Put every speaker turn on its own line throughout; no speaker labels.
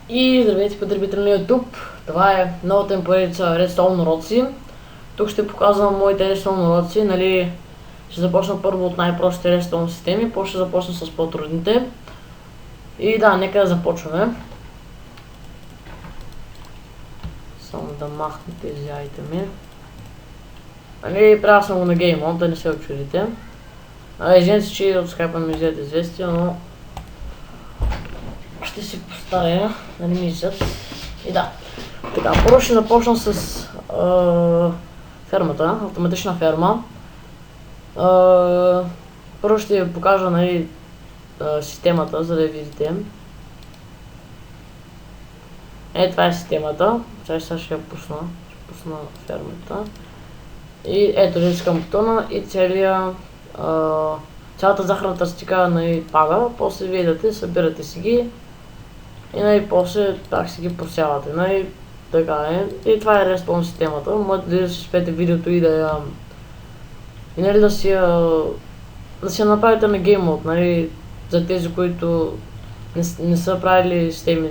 И здравейте, потребители на YouTube! Това е новата им поредица Redstone уроци. Тук ще показвам моите Redstone уроци, нали. Ще започна първо от най-простите Redstone системи, после ще започна с по-трудните. И да, нека да започваме. Само да махна тези айтеми. Нали, правя съм го на Game Mode, да не се очудите. Извинете, че от скайпа ми взете известия, но ще си поставя да не мислят. И да. Така, първо ще започна с фермата, автоматична ферма. Първо ще ви покажа, нали, системата, за да я видите. Това е системата. Сега ще я пусна. Ще пусна фермата. И ето, искам бутона и цялата захарната стика, нали, пага. После видите, събирате си ги. И нали, после так си ги просявате. Нали, така е. И това е Redstone системата. Можете да си спете видеото и да я... И нали да си я направите на Game Mode, нали, за тези, които не са правили системи,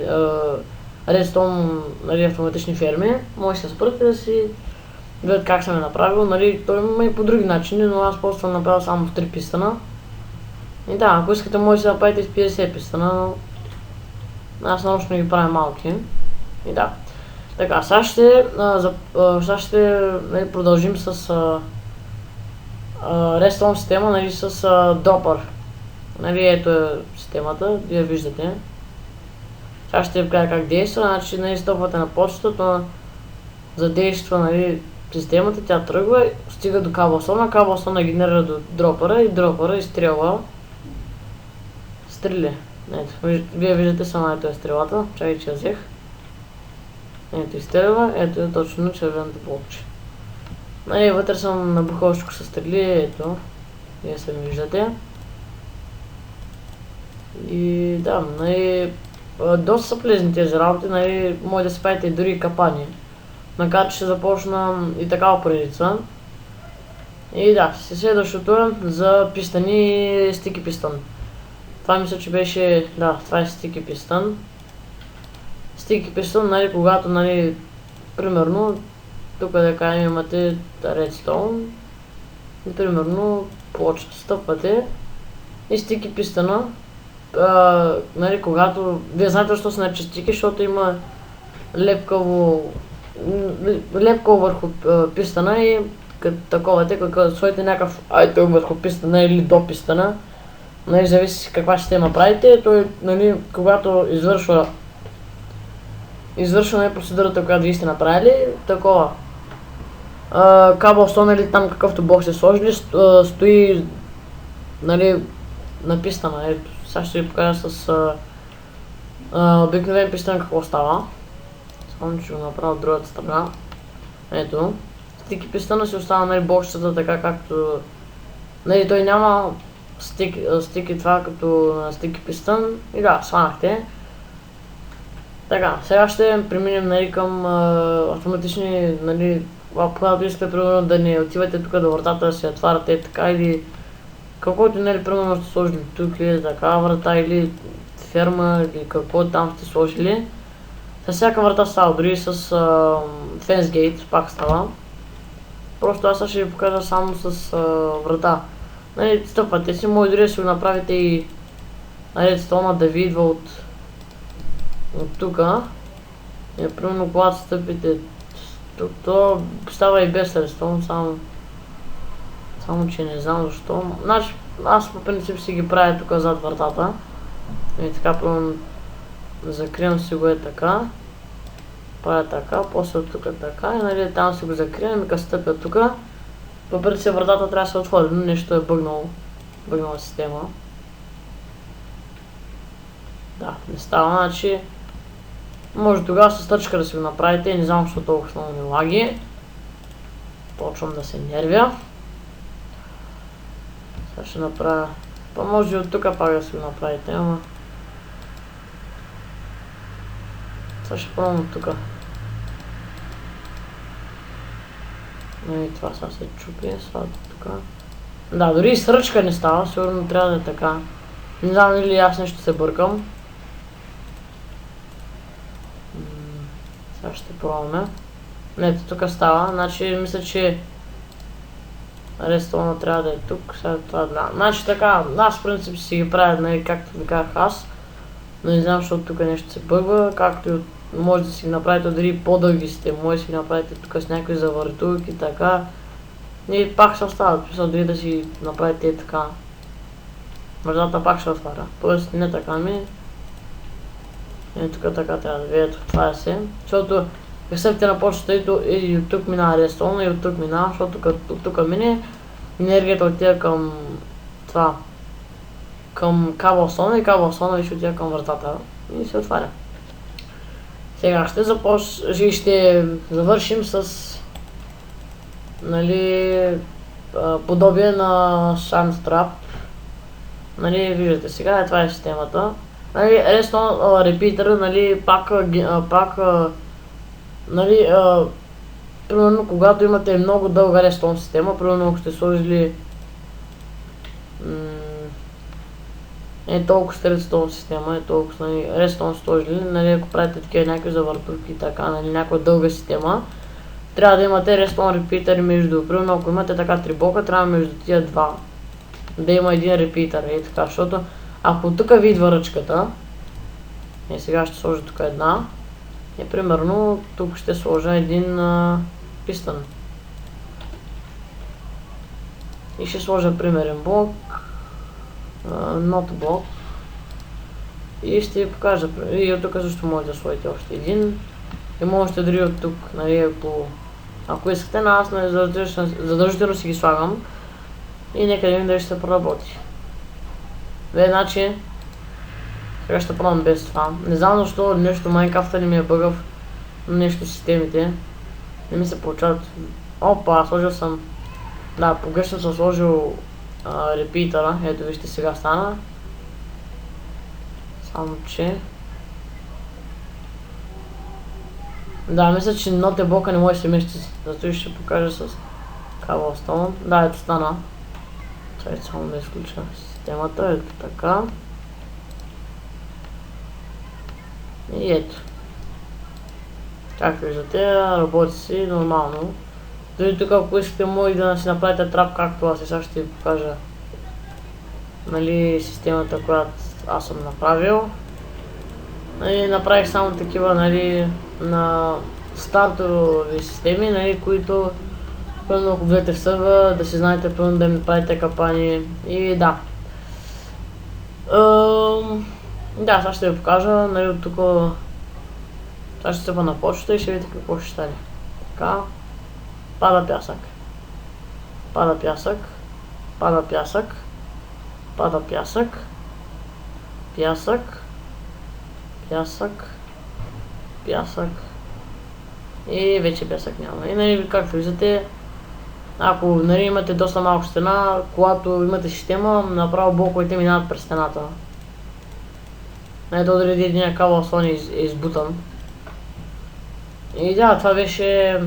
Redstone, нали, автоматични ферми. Може да се спрете да си видят как съм я направил. Нали, той има и по други начини, но аз просто съм направил само в 3 пистана. И да, ако искате, може да направите с 50 пистана, но аз нарочно ги правя малки. И да. Така, сега ще нали, продължим с Redstone система, нали, с дропър. Нали, ето е системата, вие виждате. Сега ще ви кажа как действа. Значи, нали, стъпвате на почтата, задейства, нали, системата, тя тръгва, стига до каблсона генерира до дропъра и дропъра изстрелва стрели. Ето, вие виждате само, ето е стрелата, чакай, че я взех. Ето изстрелва, ето е точно червеното блокче. Нали, вътре съм набухал всичко с стрели, ето, вие се виждате. И да, нали, доста са полезни тези работи, нали, може да си правите дори и капани. Макар че ще започна и такава поредица. И да, следващото е за пистани и стики пистан. Това мисля, че беше, да, това е стики пистан. Стики пистан, нали, когато, нали, примерно, тук да кажем имате Redstone. И примерно, плочата стъпвате и стики пистана. Нали, когато, вие знаете защо се нарича стики, защото има лепкаво върху пистана и като такова, като сложите някакъв айтем върху пистана или до пистана, нали, зависи каква система правите, той, нали, когато извършва процедурата, която вие сте направили, такова каблстон или там какъвто бог сте сложили, стои, нали, на пистана. Ето, сега ще ви покажа с обикновен пистан какво става. Само че го направя от другата страна. Ето. Стики пистана си остава, нали, боксчета така както... Нали, той няма стики това като на стики пистан. И да, сванахте. Така, сега ще преминем, нали, към автоматични, нали, когато искате, примерно, да не отивате тук до вратата, да се отваряте така или... Каквото, нали, примерно сте сложили тук или така врата или ферма или какво там сте сложили. С всяка врата става, дори с фенсгейт пак става. Просто аз ще ви покажа само с врата. Нали, стъпвате си, може дори да си го направите и Redstone да ви идва от тука. Примерно когато стъпите тук, то става и без Redstone, само че не знам защо. Значи, аз по принцип си ги правя тук зад вратата. И така, примерно, закривам си го е така. Правя така, после от тук така и, нали, там си го закривам и като стъпя тук. Въпреки че вратата трябва да се отвори, но нещо е бъгнала система. Да, не става, значи може тогава с тъчка да си го направите, не знам защо толкова много ми лаги. Почвам да се нервя. Сега ще направя, може и от тук пак да си го направите, ама сега ще пробвам от тук. И това сега се чупи, сега тук. Да, дори и с ръчка не става, сигурно трябва да е така. Не знам или аз нещо се бъркам. Сега ще пробваме. Не, тук става, значи мисля, че рестона трябва да е тук, сега това да. Значи така, аз в принцип си ги правя, нали, както ви казах аз. Но не знам, защото тук нещо се бъгва, както и може да си ги направите дори по-дълги сте, може да си ги направите тук с някакви завъртулки, така. И пак ще остават, писал дори да си направите и така. Мърдата пак ще отваря, тоест не така ми. И тук така трябва да видите, това е се. Защото представете на почта и от тук минава рестон и от тук минава, защото като от тук мине, енергията отива към това. Към кабелстона и кабелстона ще отива към вратата и се отваря. Сега ще завършим с, нали, подобие на Sandstrap. Нали, виждате сега, това е системата. Нали, Redstone репитъра, нали, нали, примерно когато имате много дълга Redstone система, примерно ако сте сложили толкова с Redstone система, толкова, нали, Redstone сложили, нали, ако правите такива някакви завъртурки и така, нали, някаква дълга система, трябва да имате Redstone репитър между, примерно ако имате така 3 блока, трябва между тия два да има един репитър и така, защото ако тук ви идва ръчката, и сега ще сложа тук една, и примерно тук ще сложа един пистън. И ще сложа примерен блок, not блок. И ще ви покажа, и от тук също може да сложите още един. И можете дори от тук, нали, ако искате, но аз задължително си ги слагам. И нека да видим дали ще се проработи. Значи, сега ще пробвам без това. Не знам защо нещо Minecraft не ми е бъгъв, нещо системите. Не ми се получават. Опа, сложил съм. Да, погрешно съм сложил репитъра. Ето вижте сега стана. Само че... Да, мисля, че ноте блока не може да се мести. Зато ще покажа с Cobblestone. Да, ето стана. Чакайте само да изключа системата, ето така. И ето. Както виждате, работи си нормално. Дори тук, ако искате, може да си направите трап, както аз и сега ще ви покажа, нали, системата, която аз съм направил. Нали, направих само такива, нали, на стартови системи, нали, които пълно ако влезете в сърва, да си знаете пълно да ми правите капани и да. Да, сега ще ви покажа, нали, от тук. Сега ще стъпа на почта и ще видите какво ще стане. Така. Пада пясък. Пада пясък. Пада пясък. Пада пясък. Пясък. Пясък. Пясък. И вече пясък няма. И нали, както виждате, ако, нали, имате доста малка стена, когато имате система, направо блоковете минават през стената. Ето дори един кабелстон е избутан. И да, това беше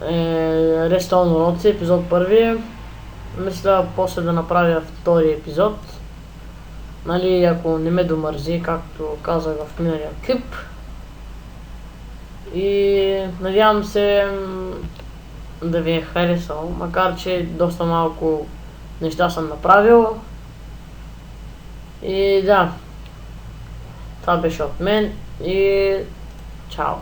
Redstone уроци, епизод първи. Мисля после да направя втори епизод. Нали, ако не ме домързи, както казах в миналия клип. И надявам се да ви е харесал, макар че доста малко неща съм направил. И да, това беше от мен и чао!